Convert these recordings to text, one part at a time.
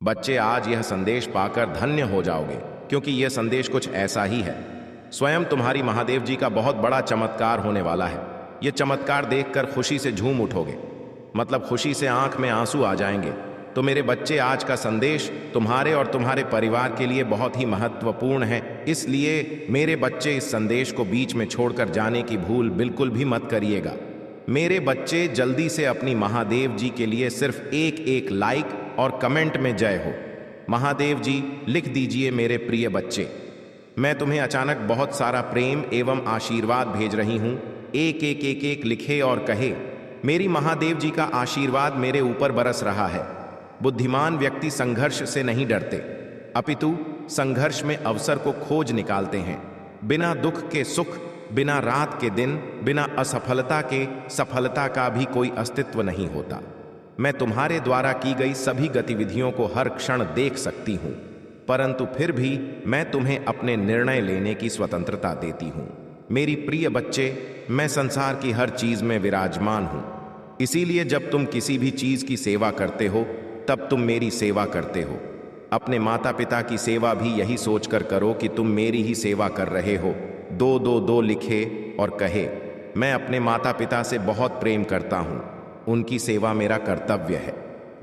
बच्चे, आज यह संदेश पाकर धन्य हो जाओगे, क्योंकि यह संदेश कुछ ऐसा ही है। स्वयं तुम्हारी महादेव जी का बहुत बड़ा चमत्कार होने वाला है। यह चमत्कार देखकर खुशी से झूम उठोगे, मतलब खुशी से आंख में आंसू आ जाएंगे। तो मेरे बच्चे, आज का संदेश तुम्हारे और तुम्हारे परिवार के लिए बहुत ही महत्वपूर्ण है। इसलिए मेरे बच्चे, इस संदेश को बीच में छोड़कर जाने की भूल बिल्कुल भी मत करिएगा। मेरे बच्चे, जल्दी से अपनी महादेव जी के लिए सिर्फ एक लाइक और कमेंट में जय हो महादेव जी लिख दीजिए। मेरे प्रिय बच्चे, मैं तुम्हें अचानक बहुत सारा प्रेम एवं आशीर्वाद भेज रही हूं। एक लिखे और कहे, मेरी महादेव जी का आशीर्वाद मेरे ऊपर बरस रहा है। बुद्धिमान व्यक्ति संघर्ष से नहीं डरते, अपितु संघर्ष में अवसर को खोज निकालते हैं। बिना दुख के सुख, बिना रात के दिन, बिना असफलता के सफलता का भी कोई अस्तित्व नहीं होता। मैं तुम्हारे द्वारा की गई सभी गतिविधियों को हर क्षण देख सकती हूं, परंतु फिर भी मैं तुम्हें अपने निर्णय लेने की स्वतंत्रता देती हूं। मेरी प्रिय बच्चे, मैं संसार की हर चीज में विराजमान हूं। इसीलिए जब तुम किसी भी चीज की सेवा करते हो, तब तुम मेरी सेवा करते हो। अपने माता पिता की सेवा भी यही सोचकर करो कि तुम मेरी ही सेवा कर रहे हो। 2 लिखे और कहे, मैं अपने माता पिता से बहुत प्रेम करता हूं। उनकी सेवा मेरा कर्तव्य है।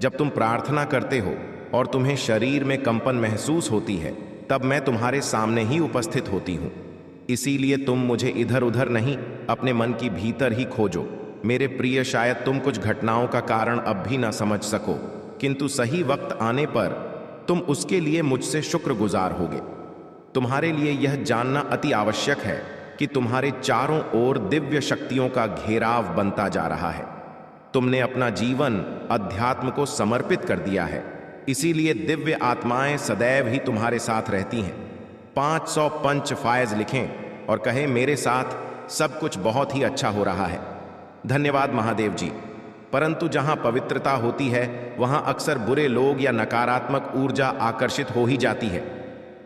जब तुम प्रार्थना करते हो और तुम्हें शरीर में कंपन महसूस होती है, तब मैं तुम्हारे सामने ही उपस्थित होती हूं। इसीलिए तुम मुझे इधर उधर नहीं, अपने मन की भीतर ही खोजो। मेरे प्रिय, शायद तुम कुछ घटनाओं का कारण अब भी ना समझ सको, किंतु सही वक्त आने पर तुम उसके लिए मुझसे शुक्रगुजार होगे। तुम्हारे लिए यह जानना अति आवश्यक है कि तुम्हारे चारों ओर दिव्य शक्तियों का घेराव बनता जा रहा है। तुमने अपना जीवन अध्यात्म को समर्पित कर दिया है, इसीलिए दिव्य आत्माएं सदैव ही तुम्हारे साथ रहती हैं। 500 पंच फायज लिखें और कहें, मेरे साथ सब कुछ बहुत ही अच्छा हो रहा है। धन्यवाद महादेव जी। परंतु जहां पवित्रता होती है, वहां अक्सर बुरे लोग या नकारात्मक ऊर्जा आकर्षित हो ही जाती है।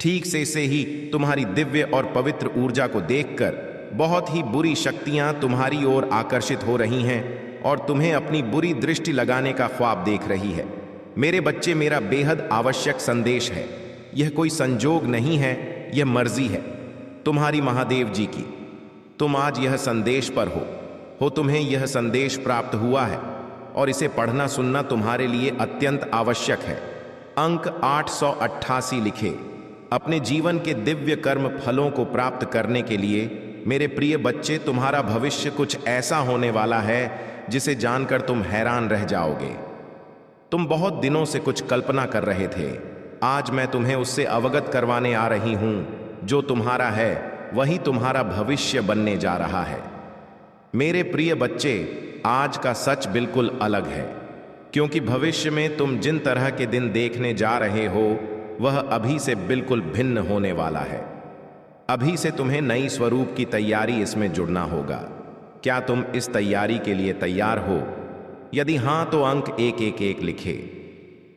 ठीक से ही तुम्हारी दिव्य और पवित्र ऊर्जा को देखकर बहुत ही बुरी शक्तियां तुम्हारी ओर आकर्षित हो रही हैं और तुम्हें अपनी बुरी दृष्टि लगाने का ख्वाब देख रही है। मेरे बच्चे, मेरा बेहद आवश्यक संदेश है। यह कोई संजोग नहीं है, यह मर्जी है तुम्हारी महादेव जी की। तुम आज यह संदेश पर हो तुम्हें यह संदेश प्राप्त हुआ है और इसे पढ़ना सुनना तुम्हारे लिए अत्यंत आवश्यक है। अंक 888 लिखे। अपने जीवन के दिव्य कर्म फलों को प्राप्त करने के लिए मेरे प्रिय बच्चे, तुम्हारा भविष्य कुछ ऐसा होने वाला है जिसे जानकर तुम हैरान रह जाओगे। तुम बहुत दिनों से कुछ कल्पना कर रहे थे, आज मैं तुम्हें उससे अवगत करवाने आ रही हूं। जो तुम्हारा है वही तुम्हारा भविष्य बनने जा रहा है। मेरे प्रिय बच्चे, आज का सच बिल्कुल अलग है, क्योंकि भविष्य में तुम जिन तरह के दिन देखने जा रहे हो, वह अभी से बिल्कुल भिन्न होने वाला है। अभी से तुम्हें नई स्वरूप की तैयारी इसमें जुड़ना होगा। क्या तुम इस तैयारी के लिए तैयार हो? यदि हां, तो अंक 1 लिखे।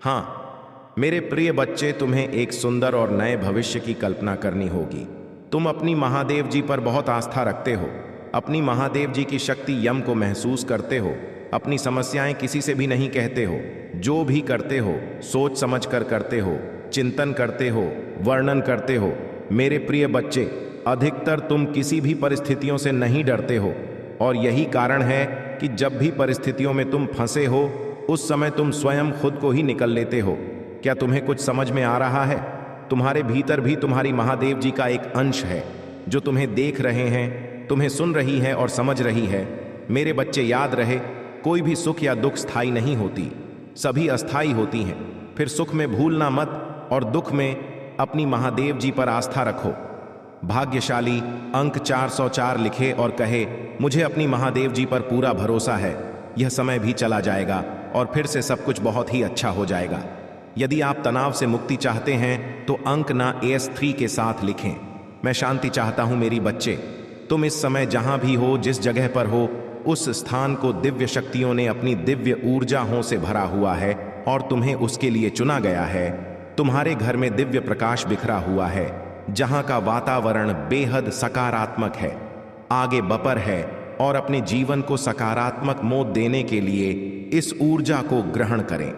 हां मेरे प्रिय बच्चे, तुम्हें एक सुंदर और नए भविष्य की कल्पना करनी होगी। तुम अपनी महादेव जी पर बहुत आस्था रखते हो, अपनी महादेव जी की शक्ति यम को महसूस करते हो, अपनी समस्याएं किसी से भी नहीं कहते हो, जो भी करते हो सोच समझ कर करते हो, चिंतन करते हो, वर्णन करते हो। मेरे प्रिय बच्चे, अधिकतर तुम किसी भी परिस्थितियों से नहीं डरते हो और यही कारण है कि जब भी परिस्थितियों में तुम फंसे हो, उस समय तुम स्वयं खुद को ही निकल लेते हो। क्या तुम्हें कुछ समझ में आ रहा है? तुम्हारे भीतर भी तुम्हारी महादेव जी का एक अंश है जो तुम्हें देख रहे हैं, तुम्हें सुन रही है और समझ रही है। मेरे बच्चे, याद रहे, कोई भी सुख या दुख स्थायी नहीं होती, सभी अस्थायी होती हैं। फिर सुख में भूलना मत और दुख में अपनी महादेव जी पर आस्था रखो। भाग्यशाली अंक 404 लिखे और कहे, मुझे अपनी महादेव जी पर पूरा भरोसा है। यह समय भी चला जाएगा और फिर से सब कुछ बहुत ही अच्छा हो जाएगा। यदि आप तनाव से मुक्ति चाहते हैं तो अंक ना S3 के साथ लिखें। मैं शांति चाहता हूं मेरी बच्चे। तुम इस समय जहां भी हो, जिस जगह पर हो, उस स्थान को दिव्य शक्तियों ने अपनी दिव्य ऊर्जाओं से भरा हुआ है और तुम्हें उसके लिए चुना गया है। तुम्हारे घर में दिव्य प्रकाश बिखरा हुआ है, जहां का वातावरण बेहद सकारात्मक है। आगे बपर है और अपने जीवन को सकारात्मक मोड़ देने के लिए इस ऊर्जा को ग्रहण करें।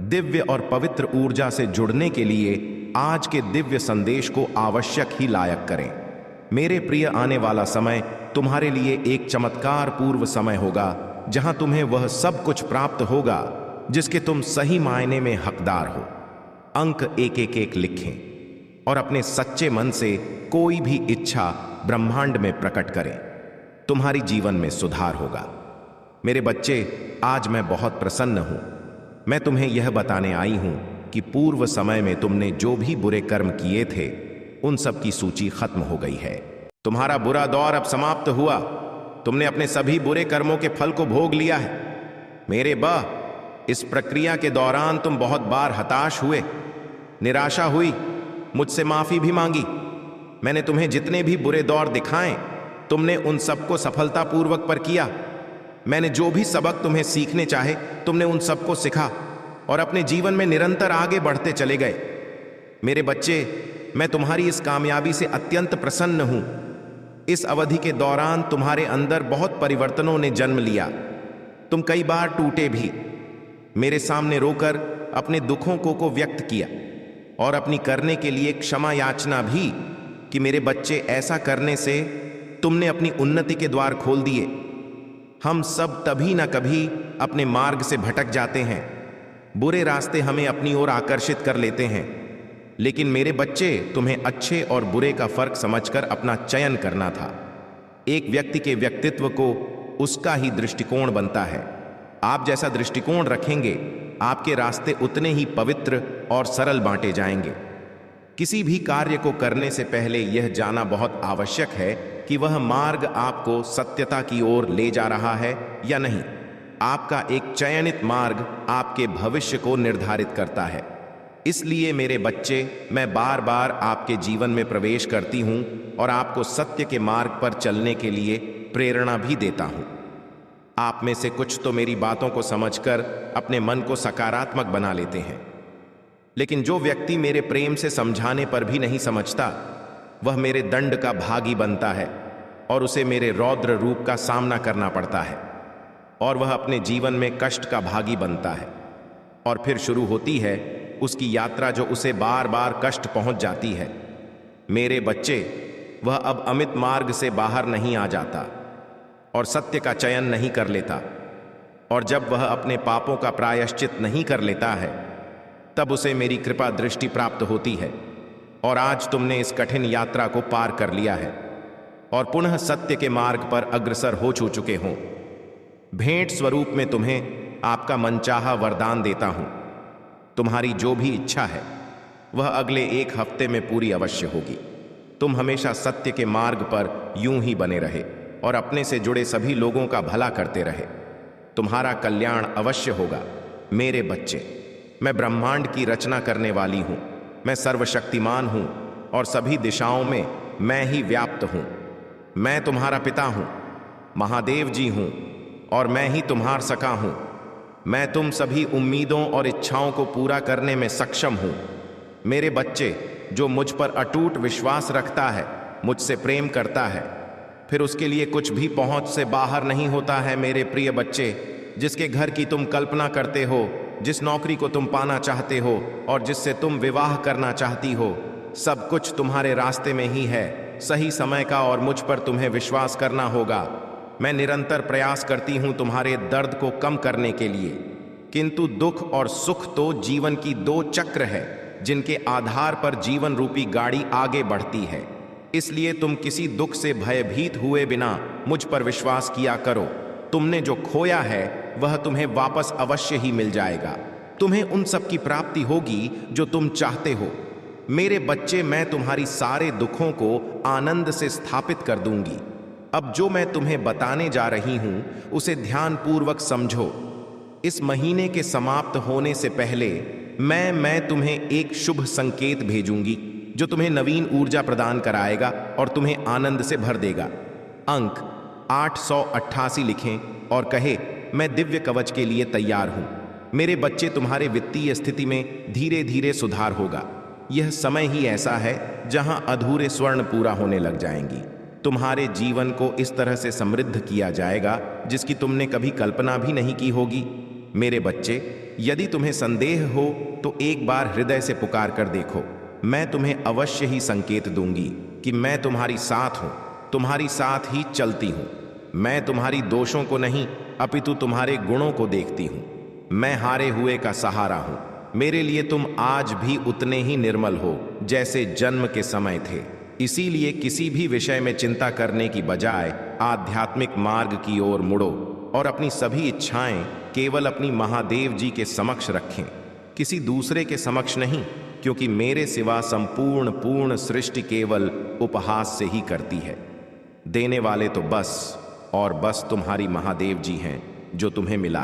दिव्य और पवित्र ऊर्जा से जुड़ने के लिए आज के दिव्य संदेश को आवश्यक ही लायक करें। मेरे प्रिय, आने वाला समय तुम्हारे लिए एक चमत्कार पूर्व समय होगा, जहां तुम्हें वह सब कुछ प्राप्त होगा जिसके तुम सही मायने में हकदार हो। अंक एक एक एक लिखें और अपने सच्चे मन से कोई भी इच्छा ब्रह्मांड में प्रकट करें। तुम्हारी जीवन में सुधार होगा। मेरे बच्चे, आज मैं बहुत प्रसन्न हूं। मैं तुम्हें यह बताने आई हूं कि पूर्व समय में तुमने जो भी बुरे कर्म किए थे, उन सब की सूची खत्म हो गई है। तुम्हारा बुरा दौर अब समाप्त हुआ। तुमने अपने सभी बुरे कर्मों के फल को भोग लिया है। मेरे बा, इस प्रक्रिया के दौरान तुम बहुत बार हताश हुए, निराशा हुई, मुझसे माफी भी मांगी। मैंने तुम्हें जितने भी बुरे दौर दिखाए, तुमने उन सबको सफलतापूर्वक पर किया। मैंने जो भी सबक तुम्हें सीखने चाहे, तुमने उन सबको सीखा और अपने जीवन में निरंतर आगे बढ़ते चले गए। मेरे बच्चे, मैं तुम्हारी इस कामयाबी से अत्यंत प्रसन्न हूं। इस अवधि के दौरान तुम्हारे अंदर बहुत परिवर्तनों ने जन्म लिया। तुम कई बार टूटे भी, मेरे सामने रोकर अपने दुखों को व्यक्त किया और अपनी करने के लिए क्षमा याचना भी कि मेरे बच्चे, ऐसा करने से तुमने अपनी उन्नति के द्वार खोल दिए। हम सब तभी न कभी अपने मार्ग से भटक जाते हैं। बुरे रास्ते हमें अपनी ओर आकर्षित कर लेते हैं। लेकिन मेरे बच्चे, तुम्हें अच्छे और बुरे का फर्क समझकर अपना चयन करना था। एक व्यक्ति के व्यक्तित्व को उसका ही दृष्टिकोण बनता है। आप जैसा दृष्टिकोण रखेंगे, आपके रास्ते उतने ही पवित्र और सरल बांटे जाएंगे। किसी भी कार्य को करने से पहले यह जानना बहुत आवश्यक है कि वह मार्ग आपको सत्यता की ओर ले जा रहा है या नहीं। आपका एक चयनित मार्ग आपके भविष्य को निर्धारित करता है। इसलिए मेरे बच्चे, मैं बार बार आपके जीवन में प्रवेश करती हूं और आपको सत्य के मार्ग पर चलने के लिए प्रेरणा भी देता हूं। आप में से कुछ तो मेरी बातों को समझकर अपने मन को सकारात्मक बना लेते हैं, लेकिन जो व्यक्ति मेरे प्रेम से समझाने पर भी नहीं समझता, वह मेरे दंड का भागी बनता है और उसे मेरे रौद्र रूप का सामना करना पड़ता है और वह अपने जीवन में कष्ट का भागी बनता है। और फिर शुरू होती है उसकी यात्रा, जो उसे बार बार कष्ट पहुंच जाती है। मेरे बच्चे, वह अब अमित मार्ग से बाहर नहीं आ जाता और सत्य का चयन नहीं कर लेता। और जब वह अपने पापों का प्रायश्चित नहीं कर लेता है, तब उसे मेरी कृपा दृष्टि प्राप्त होती है और आज तुमने इस कठिन यात्रा को पार कर लिया है और पुनः सत्य के मार्ग पर अग्रसर हो चुके हो। भेंट स्वरूप में तुम्हें आपका मनचाहा वरदान देता हूं। तुम्हारी जो भी इच्छा है, वह अगले 1 हफ्ते में पूरी अवश्य होगी। तुम हमेशा सत्य के मार्ग पर यूं ही बने रहे और अपने से जुड़े सभी लोगों का भला करते रहे। तुम्हारा कल्याण अवश्य होगा। मेरे बच्चे, मैं ब्रह्मांड की रचना करने वाली हूं। मैं सर्वशक्तिमान हूं और सभी दिशाओं में मैं ही व्याप्त हूं। मैं तुम्हारा पिता हूं, महादेव जी हूं और मैं ही तुम्हार सखा हूं। मैं तुम सभी उम्मीदों और इच्छाओं को पूरा करने में सक्षम हूं। मेरे बच्चे, जो मुझ पर अटूट विश्वास रखता है, मुझसे प्रेम करता है, फिर उसके लिए कुछ भी पहुंच से बाहर नहीं होता है। मेरे प्रिय बच्चे, जिसके घर की तुम कल्पना करते हो, जिस नौकरी को तुम पाना चाहते हो और जिससे तुम विवाह करना चाहती हो, सब कुछ तुम्हारे रास्ते में ही है, सही समय का, और मुझ पर तुम्हें विश्वास करना होगा। मैं निरंतर प्रयास करती हूं तुम्हारे दर्द को कम करने के लिए, किंतु दुख और सुख तो जीवन की 2 चक्र है जिनके आधार पर जीवन रूपी गाड़ी आगे बढ़ती है। इसलिए तुम किसी दुख से भयभीत हुए बिना मुझ पर विश्वास किया करो। तुमने जो खोया है वह तुम्हें वापस अवश्य ही मिल जाएगा। तुम्हें उन सब की प्राप्ति होगी जो तुम चाहते हो। मेरे बच्चे, मैं तुम्हारी सारे दुखों को आनंद से स्थापित कर दूंगी। अब जो मैं तुम्हें बताने जा रही हूं, उसे ध्यानपूर्वक समझो। इस महीने के समाप्त होने से पहले मैं तुम्हें एक शुभ संकेत भेजूंगी जो तुम्हें नवीन ऊर्जा प्रदान कराएगा और तुम्हें आनंद से भर देगा। अंक 888 लिखें और कहे, मैं दिव्य कवच के लिए तैयार हूं। मेरे बच्चे, तुम्हारे वित्तीय स्थिति में धीरे धीरे सुधार होगा। यह समय ही ऐसा है जहां अधूरे स्वर्ण पूरा होने लग जाएंगी। तुम्हारे जीवन को इस तरह से समृद्ध किया जाएगा जिसकी तुमने कभी कल्पना भी नहीं की होगी। मेरे बच्चे, यदि तुम्हें संदेह हो तो एक बार हृदय से पुकार कर देखो। मैं तुम्हें अवश्य ही संकेत दूंगी कि मैं तुम्हारी साथ हूं, तुम्हारी साथ ही चलती हूं। मैं तुम्हारी दोषों को नहीं अपितु तुम्हारे गुणों को देखती हूं। मैं हारे हुए का सहारा हूं। मेरे लिए तुम आज भी उतने ही निर्मल हो जैसे जन्म के समय थे। इसीलिए किसी भी विषय में चिंता करने की बजाय आध्यात्मिक मार्ग की ओर मुड़ो और अपनी सभी इच्छाएं केवल अपनी महादेव जी के समक्ष रखें, किसी दूसरे के समक्ष नहीं, क्योंकि मेरे सिवा संपूर्ण पूर्ण सृष्टि केवल उपहास से ही करती है। देने वाले तो बस और बस तुम्हारी महादेव जी हैं जो तुम्हें मिला।